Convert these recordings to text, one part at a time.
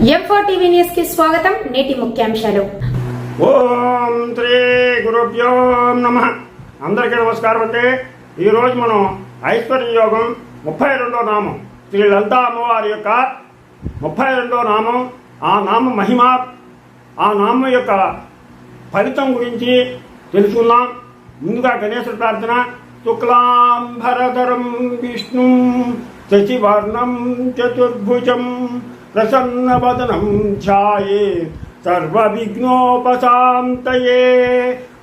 M4 TV news కి స్వాగతం. నేటి ముఖ్యాంశాలు. ఓం శ్రీ గురుభ్యో నమః. అందరికీ నమస్కారం అండి. ఈ రోజు మనం ఐశ్వర్య యోగం 32వ నామం శ్రీ లలితా అమ్మవారి యొక్క 32వ నామం, ఆ నామ మహిమ, ఆ నామం యొక్క ఫలితం గురించి తెలుసుకుందాం. ముందుగా గణేశ ప్రార్థన. శుక్లాంబరధరం విష్ణు శశివర్ణం చతుర్భుజం ప్రసన్నవదనం ఛాయే సర్వవిఘ్నోపశాంతయే.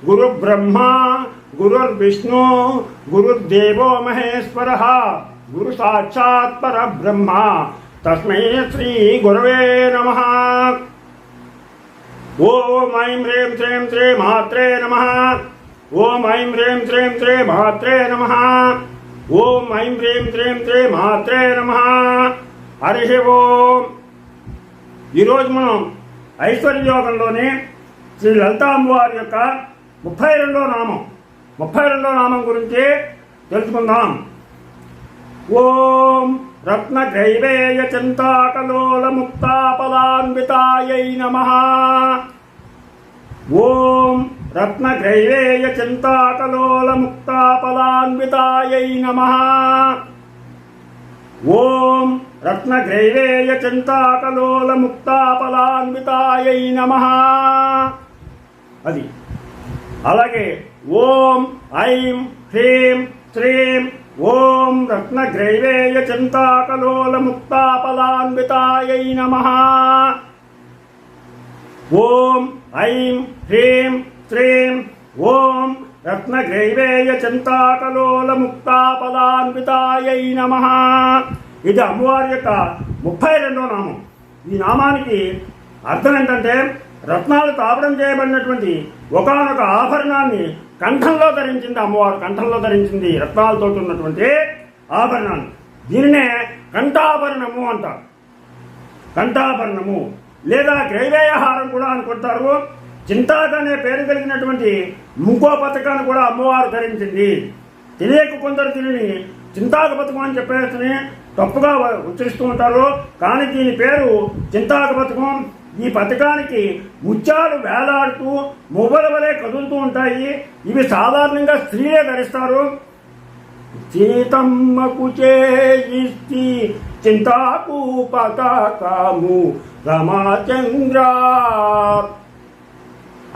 గురుబ్రహ్మా గురుర్విష్ణు గురుర్దేవో మహేశ్వరః గురు సాక్షాత్ పరబ్రహ్మ తస్మై శ్రీ గురవే నమః. ఓం ఐం హ్రీం శ్రీం శ్రీ మాత్రే నమః. ఓం ఐం హ్రీం శ్రీం శ్రీ మాత్రే నమః. ఓం ఐం హ్రీం శ్రీం శ్రీ మాత్రే నమః. హరి ఓం. ఈరోజు మనం ఐశ్వర్య యోగంలోని శ్రీ లలితా అమ్మవారి యొక్క 32వ నామం గురించి తెలుసుకుందాం. ఓం రత్నగ్రైవేయ చింతాకలోల ముక్తాపలాన్వితాయై నమః. ఓం రత్నగ్రైవేయ చింతాకలోల ముక్తాపలాన్వితాయై నమః. ఓం రత్నగ్రైవేయ చింతాకలోల ముక్తాపలాన్వితాయై నమః. అది అలాగే ఓం ఐం హ్రీం శ్రీం ఓం రత్నగ్రైవేయ చింతాకలోల ముక్తాపలాన్వితాయై నమః. ఓం ఐం హ్రీం శ్రీం ఓం రత్నగ్రైవేయ చింతాకలోల ముక్తాపలాన్వితాయై నమః. ఇది అమ్మవారి యొక్క 32వ నామం. ఈ నామానికి అర్థం ఏంటంటే రత్నాలు తాపడం చేయబడినటువంటి ఒకానొక ఆభరణాన్ని కంఠంలో ధరించింది అమ్మవారు. కంఠంలో ధరించింది రత్నాలతో ఉన్నటువంటి ఆభరణాన్ని. దీనినే కంఠాభరణము అంటారు. కంఠాభరణము లేదా గ్రైవేయహారం కూడా అనుకుంటారు. చింతాక అనే పేరు కలిగినటువంటి ఇంకో పథకాన్ని కూడా అమ్మవారు ధరించింది. తెలియక కొందరు దీనిని చింతాక పథకం అని చెప్పేసి తప్పుగా ఉచ్చరిస్తూ ఉంటారు. కానీ దీని పేరు చింతాక పథకం. ఈ పథకానికి ముత్యాలు వేలాడుతూ మువ్వల వలె కదులుతూ ఉంటాయి. ఇవి సాధారణంగా స్త్రీలే ధరిస్తారు. సీతమ్మకు చేయిస్తి చింతాకు పతాకము రమాచంద్ర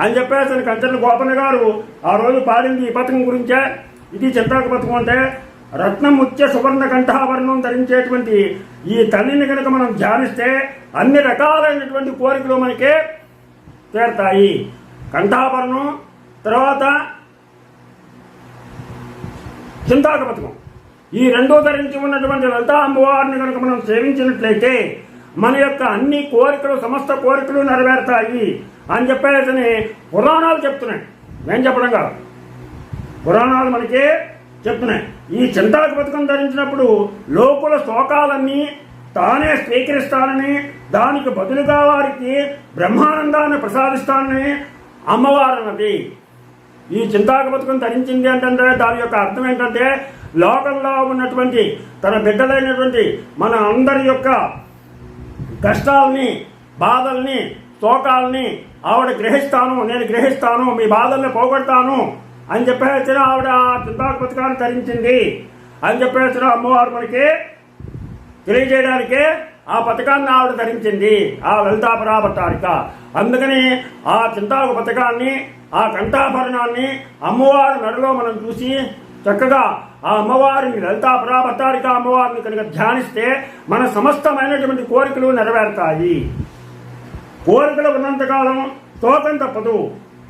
అని చెప్పేసి కంచర్ల గోపన్న గారు ఆ రోజు పాడింది ఈ పథకం గురించే. ఇది చింతాక పథకం అంటే రత్నం ముత్య సువర్ణ కంఠాభరణం ధరించేటువంటి ఈ తల్లిని కనుక మనం ధ్యానిస్తే అన్ని రకాలైనటువంటి కోరికలు మనకి తీరుతాయి. కంఠాభరణం తర్వాత చింతాక పథకం, ఈ రెండో ధరించి ఉన్నటువంటి లలితా అమ్మవారిని కనుక మనం సేవించినట్లయితే మన యొక్క అన్ని కోరికలు, సమస్త కోరికలు నెరవేరుతాయి అని చెప్పేసి పురాణాలు చెప్తున్నాయి. నేను చెప్పడం కాదు, పురాణాలు మనకి చెప్తున్నాయి. ఈ చింతాక పథకం ధరించినప్పుడు లోకుల శోకాలన్నీ తానే స్వీకరిస్తానని, దానికి బదులుగా వారికి బ్రహ్మానందాన్ని ప్రసాదిస్తానని అమ్మవారు అన్నది. ఈ చింతాక పథకం ధరించింది అంటే దాని యొక్క అర్థం ఏంటంటే లోకంలో ఉన్నటువంటి తన బిడ్డలైనటువంటి మన అందరి యొక్క కష్టాలని, బాధల్ని, శోకాలని ఆవిడ గ్రహిస్తాను, నేను గ్రహిస్తాను, మీ బాధల్ని పోగొడతాను అని చెప్పేసిన ఆవిడ చింతాక పథకాన్ని ధరించింది అని చెప్పేసిన అమ్మవారు మనకి తెలియజేయడానికి ఆ పథకాన్ని ఆవిడ ధరించింది, ఆ లలితా పరాభట్టారిక. అందుకని ఆ చింతాక పథకాన్ని, ఆ కంఠాభరణాన్ని అమ్మవారి మెడలో మనం చూసి చక్కగా ఆ అమ్మవారిని, లలితా పరాభట్టారిక అమ్మవారిని కనుక ధ్యానిస్తే మన సమస్తమైనటువంటి కోరికలు నెరవేరుతాయి. కోరికలు ఉన్నంతకాలం శోకం తప్పదు.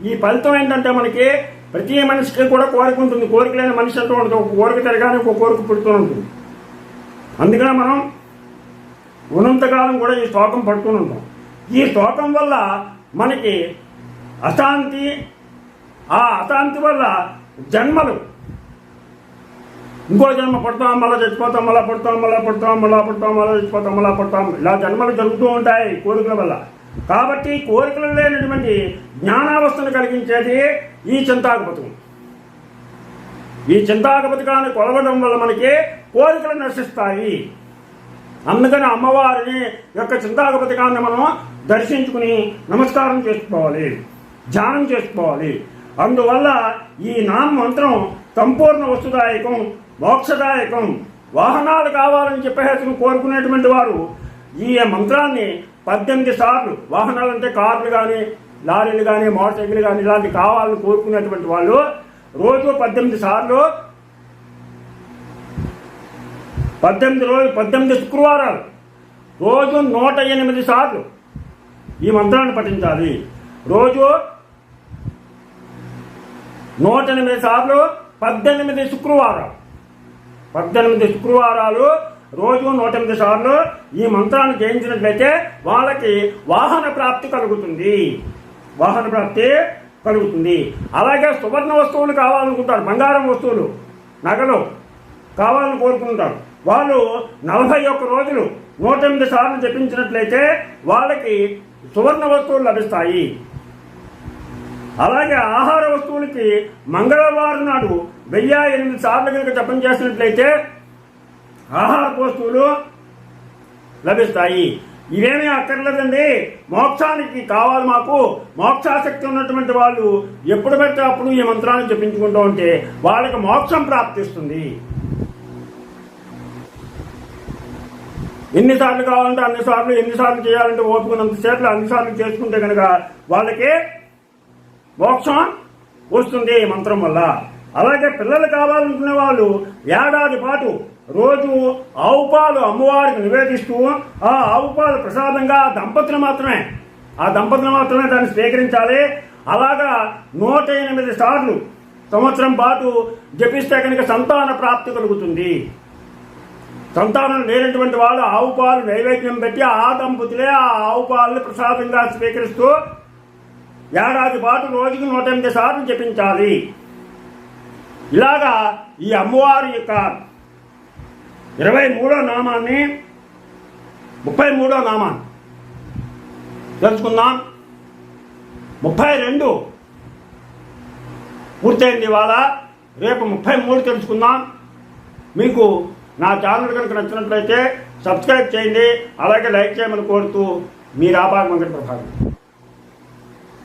ఈ ఫలితం ఏంటంటే మనకి ప్రతి మనిషికి కూడా కోరిక ఉంటుంది. కోరిక లేని మనిషి అంటూ ఉంటుంది. ఒక కోరిక తిరగానే ఒక కోరిక పుడుతూ ఉంటుంది. అందుకనే మనం ఉన్నంతకాలం కూడా ఈ శోకం పడుతూ ఉంటాం. ఈ శోకం వల్ల మనకి అశాంతి, ఆ అశాంతి వల్ల జన్మలు, ఇంకో జన్మ పడతాం, మళ్ళీ చచ్చిపోతాం, మళ్ళీ పుడతాం, మళ్ళీ పుడతాం, మళ్ళీ పుడతాం, మళ్ళీ చచ్చిపోతాం, మళ్ళీ పుడతాం, ఇలా జన్మలు జరుగుతూ ఉంటాయి కోరికల వల్ల. కాబట్టి కోరికలు లేనటువంటి జ్ఞానావస్థను కలిగించేది ఈ చింతాక పథకం. ఈ చింతాక పథకాన్ని కొలవడం వల్ల మనకి కోరికలు నశిస్తాయి. అందుకని అమ్మవారిని యొక్క చింతాకపతికాన్ని మనం దర్శించుకుని నమస్కారం చేసుకోవాలి, ధ్యానం చేసుకోవాలి. అందువల్ల ఈ నామ మంత్రం సంపూర్ణ వస్తుదాయకం, మోక్షదాయకం. వాహనాలు కావాలని చెప్పేసి కోరుకునేటువంటి వారు ఈ మంత్రాన్ని 18 సార్లు, వాహనాలు అంటే కార్లు కానీ, లారీలు కానీ, మోటార్ సైకిల్ కానీ ఇలాంటివి కావాలని కోరుకునేటువంటి వాళ్ళు రోజు 18 సార్లు, 18 శుక్రవారాలు రోజు 108 సార్లు ఈ మంత్రాన్ని పఠించాలి. రోజు 108 సార్లు 18 శుక్రవారాలు, 18 శుక్రవారాలు రోజు 108 సార్లు ఈ మంత్రాన్ని చేయించినట్లయితే వాళ్ళకి వాహన ప్రాప్తి కలుగుతుంది, వాహన ప్రాప్తి కలుగుతుంది. అలాగే సువర్ణ వస్తువులు కావాలనుకుంటారు, బంగారం వస్తువులు, నగలు కావాలని కోరుకుంటారు. వాళ్ళు 41 రోజులు 108 సార్లు జపించినట్లయితే వాళ్ళకి సువర్ణ వస్తువులు లభిస్తాయి. అలాగే ఆహార వస్తువులకి మంగళవారం నాడు 1008 సార్లు కనుక జపం చేసినట్లయితే ఆహార వస్తువులు లభిస్తాయి. ఇవేమీ అక్కర్లేదండి, మోక్షానికి కావాలి మాకు, మోక్షాసక్తి ఉన్నటువంటి వాళ్ళు ఎప్పుడు పెడితే అప్పుడు ఈ మంత్రాన్ని జపించుకుంటూ ఉంటే వాళ్ళకి మోక్షం ప్రాప్తిస్తుంది. ఎన్నిసార్లు కావాలంటే అన్నిసార్లు, ఎన్నిసార్లు చేయాలంటే ఓపుకున్నంతసేపు అన్నిసార్లు చేసుకుంటే కనుక వాళ్ళకి మోక్షం వస్తుంది ఈ మంత్రం వల్ల. అలాగే పిల్లలు కావాలనుకునే వాళ్ళు ఏడాది పాటు రోజు ఆవు పాలు అమ్మవారికి నివేదిస్తూ ఆ ఆవు పాలు ప్రసాదంగా ఆ దంపతులు మాత్రమే దాన్ని స్వీకరించాలి. అలాగా 108 సార్లు సంవత్సరం పాటు జపిస్తే కనుక సంతాన ప్రాప్తి కలుగుతుంది. సంతానం లేనటువంటి వాళ్ళు ఆవు పాలు నైవేద్యం పెట్టి ఆ దంపతులే ఆ ఆవు పాలని ప్రసాదంగా స్వీకరిస్తూ ఏడాది పాటు రోజుకి 108 సార్లు జపించాలి. ఇలాగా ఈ అమ్మవారి యొక్క 23వ నామాన్ని 33వ నామాన్ని తెలుసుకుందాం. 32 పూర్తయింది ఇవాళ, రేపు 33 తెలుసుకుందాం. మీకు నా ఛానల్ కనుక నచ్చినట్లయితే సబ్స్క్రైబ్ చేయండి, అలాగే లైక్ చేయమని కోరుతూ మీ రాబాగ్ వెంకట ప్రభాకర్.